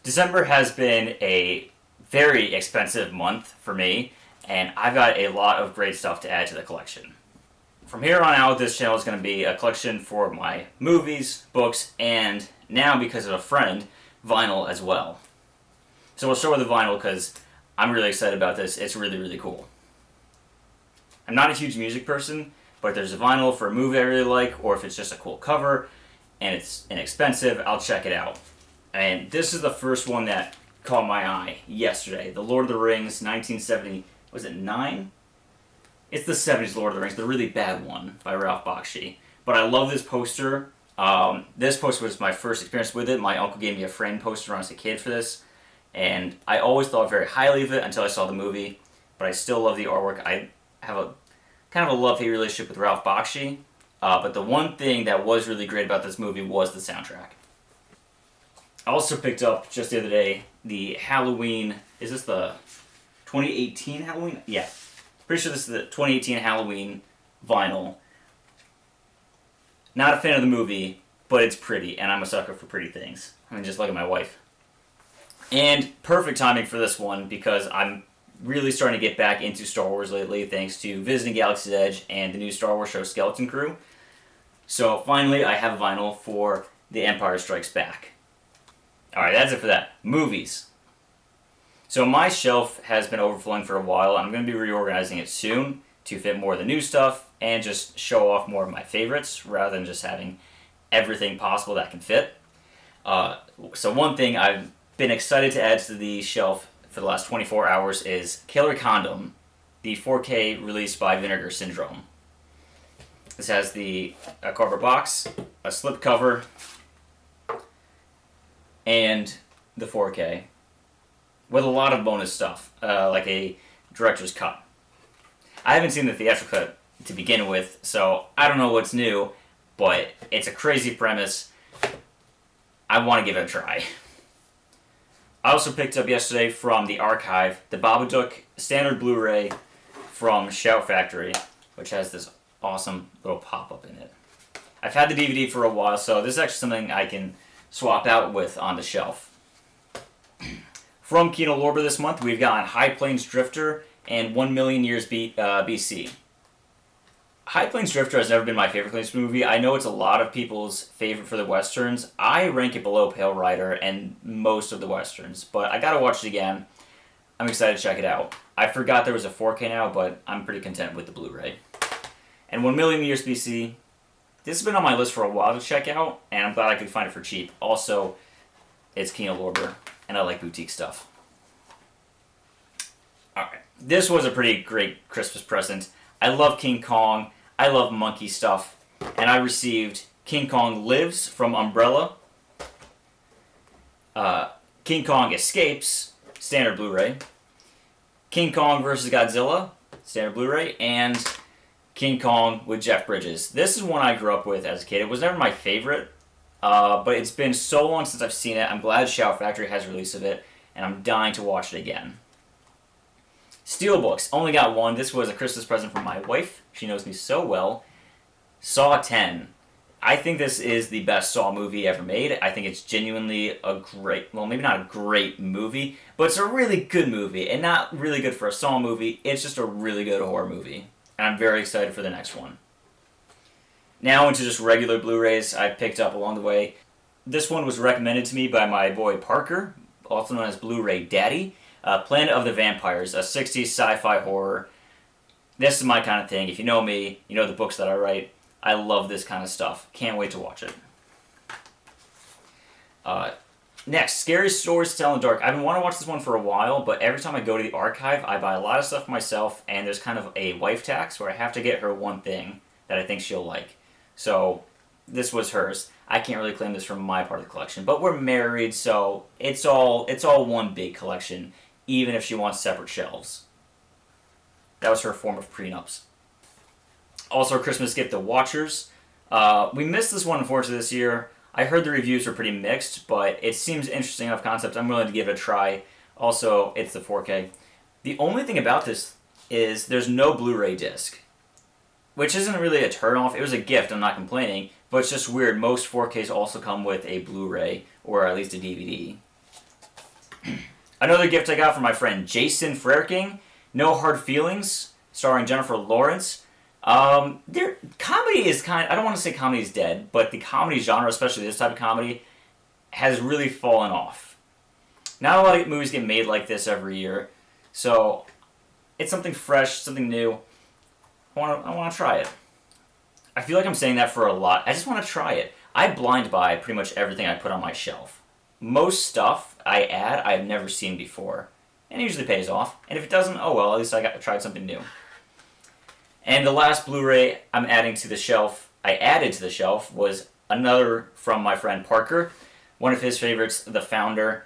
December has been a very expensive month for me, and I've got a lot of great stuff to add to the collection. From here on out, this channel is going to be a collection for my movies, books, and now, because of a friend, vinyl as well. So we'll start with the vinyl because I'm really excited about this. It's really, really cool. I'm not a huge music person, but if there's a vinyl for a movie I really like, or if it's just a cool cover and it's inexpensive, I'll check it out. And this is the first one that caught my eye yesterday. The Lord of the Rings 1970, was it 9? It's the 70s Lord of the Rings, the really bad one by Ralph Bakshi. But I love this poster. This poster was my first experience with it. My uncle gave me a framed poster when I was a kid for this. And I always thought very highly of it until I saw the movie. But I still love the artwork. I have a kind of a love-hate relationship with Ralph Bakshi. But the one thing that was really great about this movie was the soundtrack. I also picked up, just the other day, the Halloween... Is this the 2018 Halloween? Yeah. Pretty sure this is the 2018 Halloween vinyl. Not a fan of the movie, but it's pretty, and I'm a sucker for pretty things. I mean, just look at my wife. And perfect timing for this one, because I'm really starting to get back into Star Wars lately, thanks to visiting Galaxy's Edge and the new Star Wars show Skeleton Crew. So finally, I have a vinyl for The Empire Strikes Back. Alright, that's it for that. Movies. So my shelf has been overflowing for a while, and I'm going to be reorganizing it soon to fit more of the new stuff and just show off more of my favorites rather than just having everything possible that can fit. So one thing I've been excited to add to the shelf for the last 24 hours is Killer Condom, the 4K released by Vinegar Syndrome. This has a cardboard box, a slipcover, and the 4K, with a lot of bonus stuff, like a director's cut. I haven't seen the theatrical cut to begin with, so I don't know what's new, but it's a crazy premise. I want to give it a try. I also picked up yesterday from the archive the Babadook standard Blu-ray from Shout Factory, which has this awesome little pop-up in it. I've had the DVD for a while, so this is actually something I can swap out with on the shelf. From Kino Lorber this month, we've got High Plains Drifter and 1 Million Years BC. High Plains Drifter has never been my favorite Clint Eastwood movie. I know it's a lot of people's favorite for the Westerns. I rank it below Pale Rider and most of the Westerns, but I gotta watch it again. I'm excited to check it out. I forgot there was a 4K now, but I'm pretty content with the Blu-ray. And 1 Million Years BC, this has been on my list for a while to check out, and I'm glad I could find it for cheap. Also, it's Kino Lorber, and I like boutique stuff. Alright, this was a pretty great Christmas present. I love King Kong, I love monkey stuff, and I received King Kong Lives from Umbrella, King Kong Escapes, standard Blu-ray, King Kong vs. Godzilla, standard Blu-ray, and King Kong with Jeff Bridges. This is one I grew up with as a kid. It was never my favorite, but it's been so long since I've seen it. I'm glad Shout Factory has a release of it, and I'm dying to watch it again. Steelbooks, only got one. This was a Christmas present from my wife. She knows me so well. Saw 10. I think this is the best Saw movie ever made. I think it's genuinely a great, well, maybe not a great movie, but it's a really good movie, and not really good for a Saw movie. It's just a really good horror movie. And I'm very excited for the next one. Now into just regular Blu-rays I picked up along the way. This one was recommended to me by my boy Parker, also known as Blu-ray Daddy. Planet of the Vampires, a 60s sci-fi horror. This is my kind of thing. If you know me, you know the books that I write. I love this kind of stuff. Can't wait to watch it. Next, Scary Stories to Tell in the Dark. I've been wanting to watch this one for a while, but every time I go to the archive, I buy a lot of stuff myself, and there's kind of a wife tax where I have to get her one thing that I think she'll like. So, this was hers. I can't really claim this from my part of the collection, but we're married, so it's all one big collection, even if she wants separate shelves. That was her form of prenups. Also, a Christmas gift to Watchers. We missed this one, unfortunately, this year. I heard the reviews were pretty mixed, but it seems interesting enough concept. I'm willing to give it a try. Also, it's the 4K. The only thing about this is there's no Blu-ray disc, which isn't really a turn-off. It was a gift, I'm not complaining, but it's just weird. Most 4Ks also come with a Blu-ray, or at least a DVD. Another gift I got from my friend Jason Frerking, No Hard Feelings, starring Jennifer Lawrence. Comedy is I don't want to say comedy is dead, but the comedy genre, especially this type of comedy, has really fallen off. Not a lot of movies get made like this every year, so it's something fresh, something new. I want to try it. I feel like I'm saying that for a lot. I just want to try it. I blind buy pretty much everything I put on my shelf. Most stuff I add I've never seen before, and it usually pays off. And if it doesn't, oh well, at least I tried something new. And the last Blu-ray I added to the shelf, was another from my friend Parker, one of his favorites, The Founder.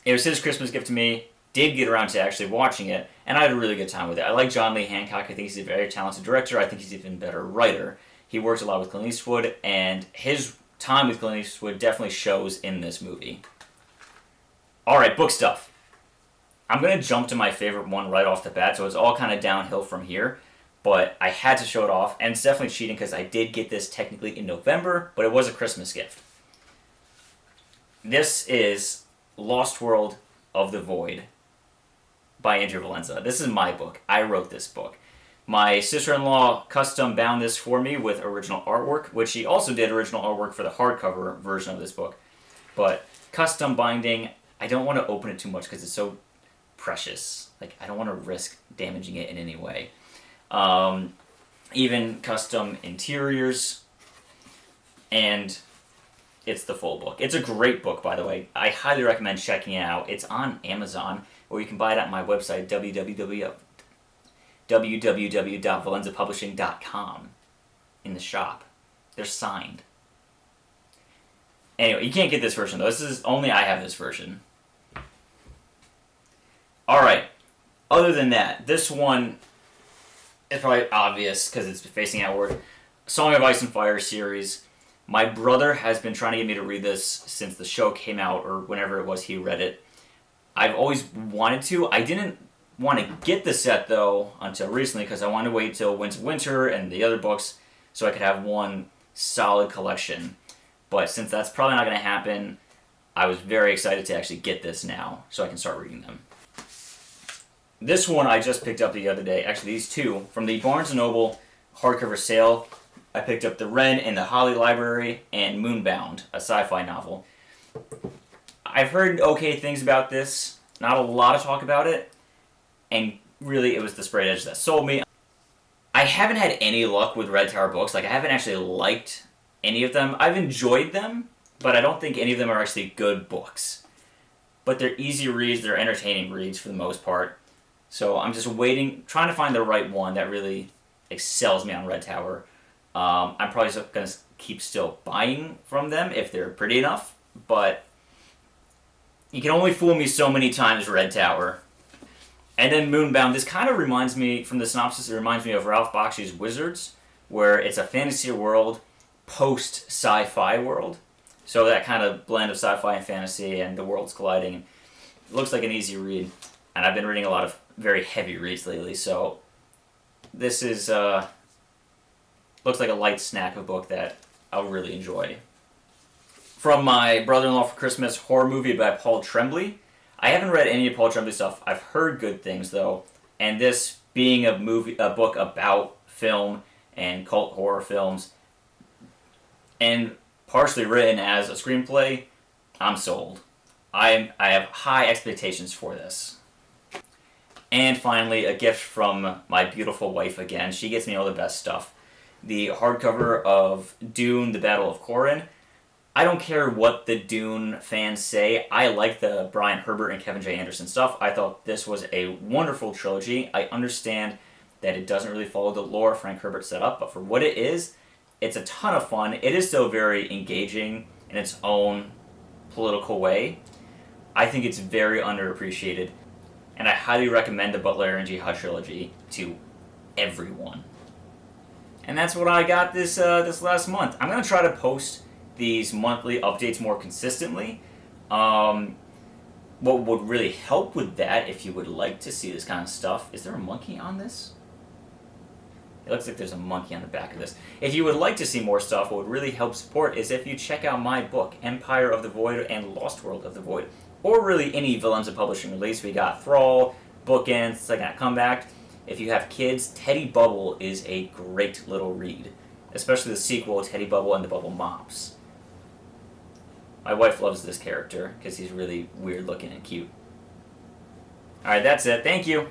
It was his Christmas gift to me. Did get around to actually watching it, and I had a really good time with it. I like John Lee Hancock. I think he's a very talented director. I think he's an even better writer. He works a lot with Clint Eastwood, and his time with Clint Eastwood definitely shows in this movie. Alright, book stuff. I'm going to jump to my favorite one right off the bat, so it's all kind of downhill from here, but I had to show it off, and it's definitely cheating because I did get this technically in November, but it was a Christmas gift. This is Lost World of the Void by Andrew Valenza. This is my book. I wrote this book. My sister-in-law custom bound this for me with original artwork, which she also did original artwork for the hardcover version of this book. But custom binding, I don't want to open it too much because it's so precious. Like, I don't want to risk damaging it in any way. Even custom interiors, and it's the full book. It's a great book, by the way. I highly recommend checking it out. It's on Amazon, or you can buy it at my website, www.valenzapublishing.com, in the shop. They're signed. Anyway, you can't get this version, though. Only I have this version. Alright, other than that, this one is probably obvious because it's facing outward. Song of Ice and Fire series. My brother has been trying to get me to read this since the show came out, or whenever it was he read it. I've always wanted to. I didn't want to get the set, though, until recently, because I wanted to wait till Winter and the other books so I could have one solid collection. But since that's probably not going to happen, I was very excited to actually get this now so I can start reading them. This one I just picked up the other day. Actually, these two. From the Barnes & Noble hardcover sale, I picked up The Wren in the Holly Library and Moonbound, a sci-fi novel. I've heard okay things about this. Not a lot of talk about it. And really, it was the sprayed edge that sold me. I haven't had any luck with Red Tower books. Like, I haven't actually liked any of them. I've enjoyed them, but I don't think any of them are actually good books. But they're easy reads. They're entertaining reads for the most part. So I'm just waiting, trying to find the right one that really excels me on Red Tower. I'm probably going to keep still buying from them if they're pretty enough, but you can only fool me so many times, Red Tower. And then Moonbound, this kind of reminds me, from the synopsis, it reminds me of Ralph Bakshi's Wizards, where it's a fantasy world, post-sci-fi world. So that kind of blend of sci-fi and fantasy, and the worlds colliding. It looks like an easy read, and I've been reading a lot of very heavy reads lately, so this is looks like a light snack of book that I'll really enjoy. From my brother-in-law for Christmas, horror movie by Paul Tremblay. I haven't read any of Paul Tremblay's stuff. I've heard good things though, and this being a book about film and cult horror films, and partially written as a screenplay, I'm sold. I have high expectations for this. And finally, a gift from my beautiful wife again. She gets me all the best stuff. The hardcover of Dune, The Battle of Corrin. I don't care what the Dune fans say. I like the Brian Herbert and Kevin J. Anderson stuff. I thought this was a wonderful trilogy. I understand that it doesn't really follow the lore Frank Herbert set up, but for what it is, it's a ton of fun. It is still very engaging in its own political way. I think it's very underappreciated, and I highly recommend the Butlerian Jihad trilogy to everyone. And that's what I got this last month. I'm going to try to post these monthly updates more consistently. What would really help with that, if you would like to see this kind of stuff... Is there a monkey on this? It looks like there's a monkey on the back of this. If you would like to see more stuff, what would really help support is if you check out my book, Empire of the Void and Lost World of the Void. or really any villains of publishing release. We got Thrall, Bookends, Second Act Comeback. If you have kids, Teddy Bubble is a great little read, especially the sequel, Teddy Bubble and the Bubble Mops. My wife loves this character because he's really weird looking and cute. Alright, that's it. Thank you.